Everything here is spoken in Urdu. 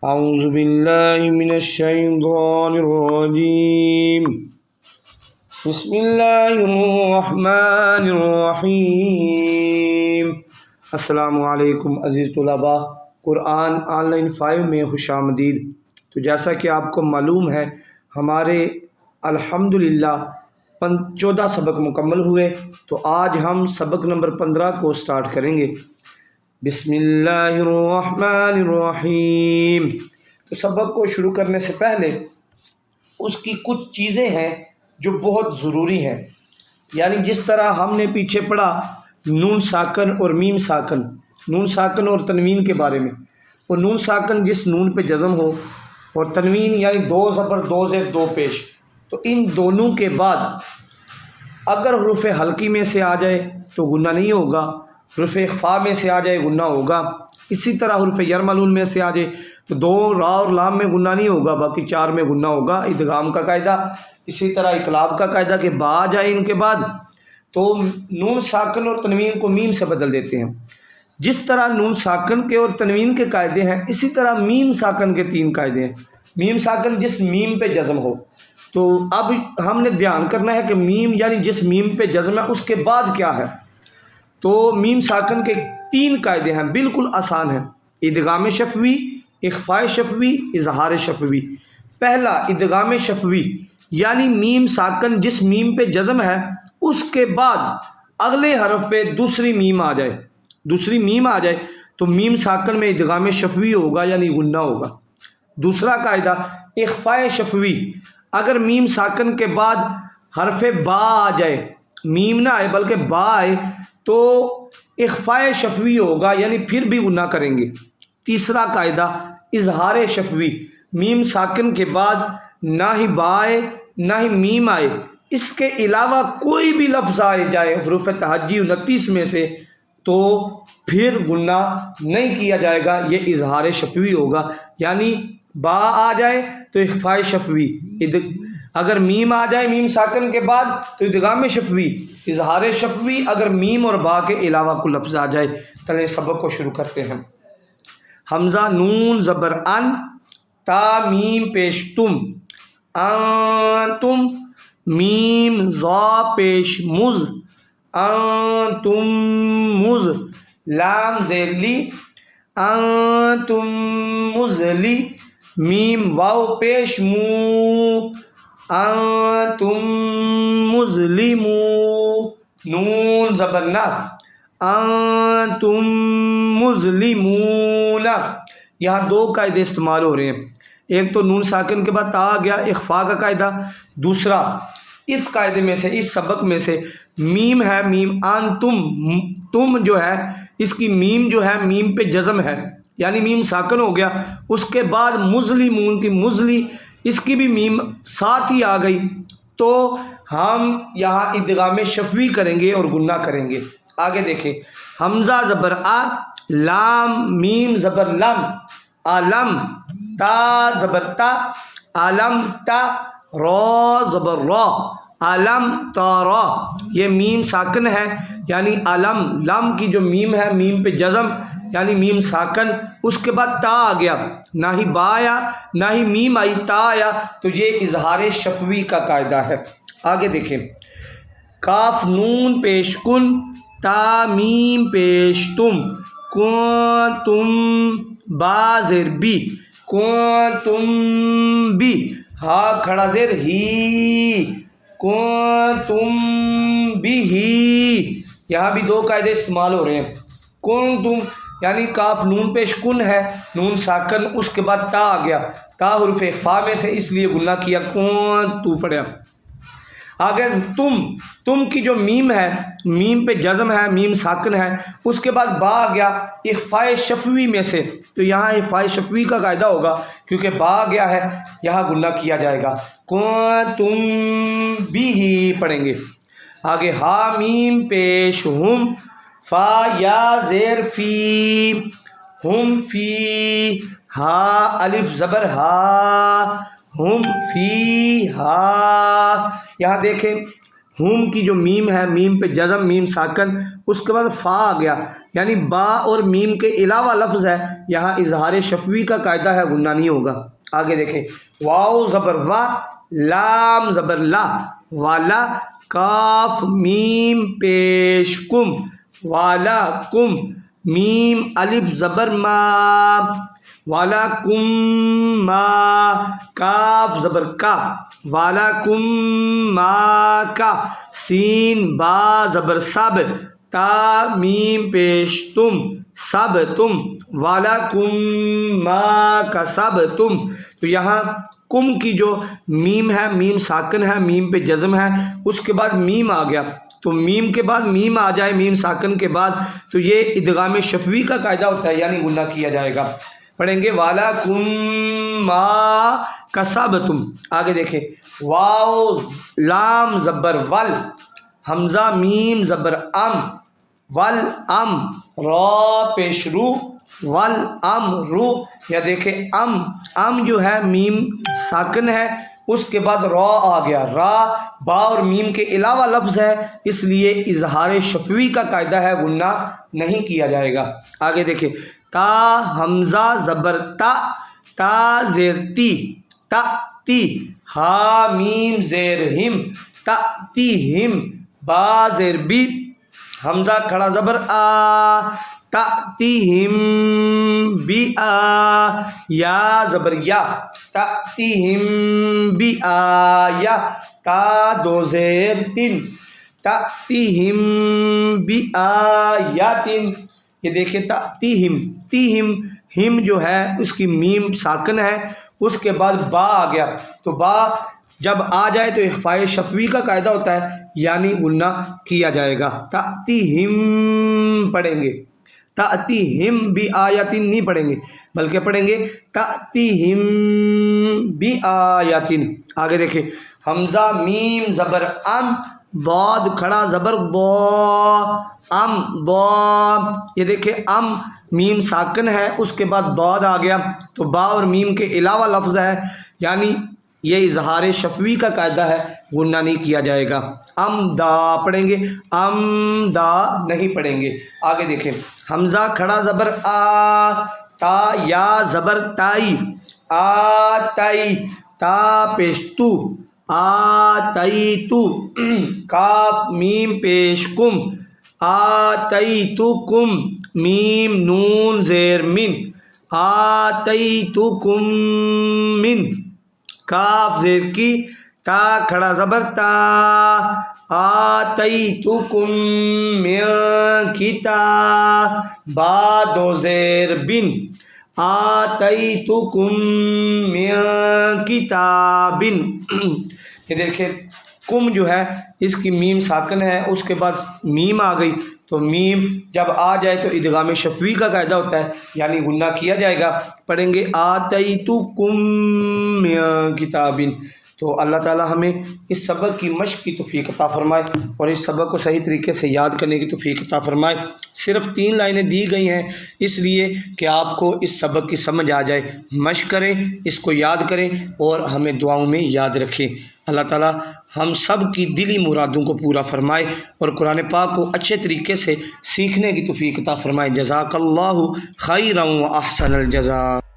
اعوذ باللہ من الشیطان الرجیم بسم اللہ الرحمن الرحیم۔ السلام علیکم عزیز طلباء، قرآن آن لائن 5 میں خوش آمدید۔ تو جیسا کہ آپ کو معلوم ہے، ہمارے الحمدللہ 14 سبق مکمل ہوئے، تو آج ہم سبق نمبر 15 کو سٹارٹ کریں گے۔ بسم اللہ الرحمن الرحیم۔ تو سبق کو شروع کرنے سے پہلے اس کی کچھ چیزیں ہیں جو بہت ضروری ہیں، یعنی جس طرح ہم نے پیچھے پڑھا نون ساکن اور میم ساکن، نون ساکن اور تنوین کے بارے میں۔ وہ نون ساکن جس نون پہ جزم ہو، اور تنوین یعنی 2 زبر 2 زیر 2 پیش، تو ان دونوں کے بعد اگر حروف حلقی میں سے آ جائے تو غنہ نہیں ہوگا، حروف اخفا میں سے آ جائے غنہ ہوگا۔ اسی طرح حروف یرملون میں سے آ جائے تو 2 را اور لام میں غنہ نہیں ہوگا، باقی 4 میں غنہ ہوگا، ادغام کا قاعدہ۔ اسی طرح اقلاب کا قاعدہ کہ با آ جائے ان کے بعد تو نون ساکن اور تنوین کو میم سے بدل دیتے ہیں۔ جس طرح نون ساکن کے اور تنوین کے قاعدے ہیں، اسی طرح میم ساکن کے 3 قاعدے ہیں۔ میم ساکن جس میم پہ جزم ہو، تو اب ہم نے دھیان کرنا ہے کہ میم یعنی جس میم پہ جزم ہے اس کے بعد کیا ہے۔ تو میم ساکن کے 3 قاعدے ہیں، بالکل آسان ہیں: ادغام شفوی، اخفاء شفوی، اظہار شفوی۔ پہلا ادغام شفوی، یعنی میم ساکن جس میم پہ جزم ہے اس کے بعد اگلے حرف پہ دوسری میم آ جائے، تو میم ساکن میں ادغام شفوی ہوگا یعنی غنہ ہوگا۔ دوسرا قاعدہ اخفاء شفوی، اگر میم ساکن کے بعد حرف با آ جائے، میم نہ آئے بلکہ با آئے، تو اخفاء شفوی ہوگا یعنی پھر بھی غنہ کریں گے۔ تیسرا قاعدہ اظہار شفوی، میم ساکن کے بعد نہ ہی با آئے نہ ہی میم آئے، اس کے علاوہ کوئی بھی لفظ آئے جائے حروف تہجی 29 میں سے، تو پھر غنہ نہیں کیا جائے گا، یہ اظہار شفوی ہوگا۔ یعنی با آ جائے تو اخفاء شفوی، اگر میم آ جائے میم ساکن کے بعد تو ادغام شفوی، اظہار شفوی اگر میم اور با کے علاوہ کوئی لفظ آ جائے۔ چلیں سبق کو شروع کرتے ہیں۔ حمزہ نون زبر ان، تا میم پیش تم، انتم، میم ضا پیش مز، انتم مز، لام زیر لی، انتم مزلی، میم واو پیش مو، انتم مظلمو، نون زبر نا، انتم مظلمون۔ یہاں 2 قاعدے استعمال ہو رہے ہیں، ایک تو نون ساکن کے بعد تا آ گیا اخفاء کا قاعدہ، دوسرا اس قاعدے میں سے، اس سبق میں سے میم ہے، میم انتم، تم جو ہے اس کی میم جو ہے میم پہ جزم ہے یعنی میم ساکن ہو گیا، اس کے بعد مظلمون کی مظلی، اس کی بھی میم ساتھ ہی آ گئی، تو ہم یہاں ادغام شفوی کریں گے اور غنہ کریں گے۔ آگے دیکھیں، حمزہ زبر آ، لام میم زبر لم، علم، تا زبر تا، علم تا، را زبر را، علم تارا، یہ میم ساکن ہے یعنی علم، لم کی جو میم ہے میم پہ جزم یعنی میم ساکن، اس کے بعد تا آ گیا، نہ ہی با آیا نہ ہی میم آئی، تا آیا، تو یہ اظہار شفوی کا قاعدہ ہے۔ آگے دیکھیں، کاف نون پیش کن، تا میم پیش تم، کنتم، با زیر بی، کنتم بی، ہا کھڑا زیر ہی، کنتم بھی، یہاں بھی 2 قاعدے استعمال ہو رہے ہیں۔ کنتم یعنی کاف نون پیش کن ہے، نون ساکن، اس کے بعد تا آ گیا، تا حروف اخفاء میں سے اس لیے غنہ کیا، تو پڑھا۔ آگے تم کی جو میم ہے میم پہ جزم ہے، میم ساکن ہے، اس کے بعد با آ گیا اخفاء شفوی میں سے، تو یہاں اخفاء شفوی کا قاعدہ ہوگا کیونکہ با آ گیا ہے، یہاں غنہ کیا جائے گا، تم بھی پڑھیں گے۔ آگے ہا میم پیش ہم، فا یا زیر فی، ہم فی، ہا الف زبر ہا، ہم فی ہا۔ یہاں دیکھیں ہم کی جو میم ہے، میم پہ جزم، میم ساکن، اس کے بعد فا آ گیا، یعنی با اور میم کے علاوہ لفظ ہے، یہاں اظہار شفوی کا قاعدہ ہے، غنہ نہیں ہوگا۔ آگے دیکھیں، واو زبر وا، لام زبر لا، والا، کاف میم پیش کم، والا کم، میم الف زبر ما، والا کم ما، کاف زبر کا، والا کم ما کا، سین با زبر سب، تا میم پیش تم، سب تم، والا کم ما کا سب تم۔ تو یہاں کم کی جو میم ہے، میم ساکن ہے، میم پہ جزم ہے، اس کے بعد میم آ گیا، تو میم کے بعد میم آ جائے، میم ساکن کے بعد، تو یہ ادغام شفوی کا قاعدہ ہوتا ہے، یعنی غنہ کیا جائے گا۔ پڑھیں گے والا کم ما کسب تم۔ آگے دیکھیں، واو لام زبر ول، حمزہ میم زبر ام، ول ام، را پیش رو، ول ام رو، یا دیکھیں ام جو ہے میم ساکن ہے، اس کے بعد را آ گیا، را با اور میم کے علاوہ لفظ ہے، اس لیے اظہار شفوی کا قاعدہ ہے، غنہ نہیں کیا جائے گا۔ آگے دیکھیں، تا حمزہ زبر تا، تا زیر تی، تا تی، ہا میم زیر ہم، تا تی ہم، با زیر بی، حمزہ کھڑا زبر آ، تا تی ہم بی آ، یا زبر یا، تا تی ہم بی آ یا، تا دو زیر تین، تا تی ہم بی آ یا تین۔ یہ دیکھیں، تا تی ہم ہم جو ہے اس کی میم ساکن ہے، اس کے بعد با آ گیا، تو با جب آ جائے تو اخفاء شفوی کا قاعدہ ہوتا ہے، یعنی غنہ کیا جائے گا۔ تأتیہم پڑھیں گے، تأتیہم بھی آیاتن نہیں پڑھیں گے، بلکہ پڑھیں گے تأتیہم بھی آیاتن۔ آگے دیکھیں، حمزہ میم زبر ام، ضاد کھڑا زبر ضا، ام ضا، یہ دیکھیں ام میم ساکن ہے، اس کے بعد ضاد آ گیا، تو با اور میم کے علاوہ لفظ ہے، یعنی یہ اظہار شفوی کا قاعدہ ہے، غنہ نہیں کیا جائے گا۔ ام دا پڑھیں گے، ام دا نہیں پڑھیں گے۔ آگے دیکھیں، حمزہ کھڑا زبر آ، تا یا زبر تائی، آ تائی، تا پیش تو، آ تائی تو، کاف میم پیش کم، آ تائی تو کم، میم نون زیر من، آ تائی تو کم من، کاف زیر کی، تا کھڑا زبر تا، آتیتکم من کتاب، با دو زیر بن، آتیتکم من کتاب۔ یہ دیکھیں، کم جو ہے اس کی میم ساکن ہے، اس کے بعد میم آ گئی، تو میم جب آ جائے تو ادغام شفوی کا قاعدہ ہوتا ہے، یعنی غنہ کیا جائے گا۔ پڑھیں گے آتیتکم من کتاب۔ تو اللہ تعالی ہمیں اس سبق کی مشق کی توفیق عطا فرمائے اور اس سبق کو صحیح طریقے سے یاد کرنے کی توفیق عطا فرمائے۔ صرف 3 لائنیں دی گئی ہیں اس لیے کہ آپ کو اس سبق کی سمجھ آ جائے، مشق کریں، اس کو یاد کریں اور ہمیں دعاؤں میں یاد رکھیں۔ اللہ تعالی ہم سب کی دلی مرادوں کو پورا فرمائے اور قرآن پاک کو اچھے طریقے سے سیکھنے کی توفیق عطا فرمائے۔ جزاک اللہ خیرا و احسن الجزاء۔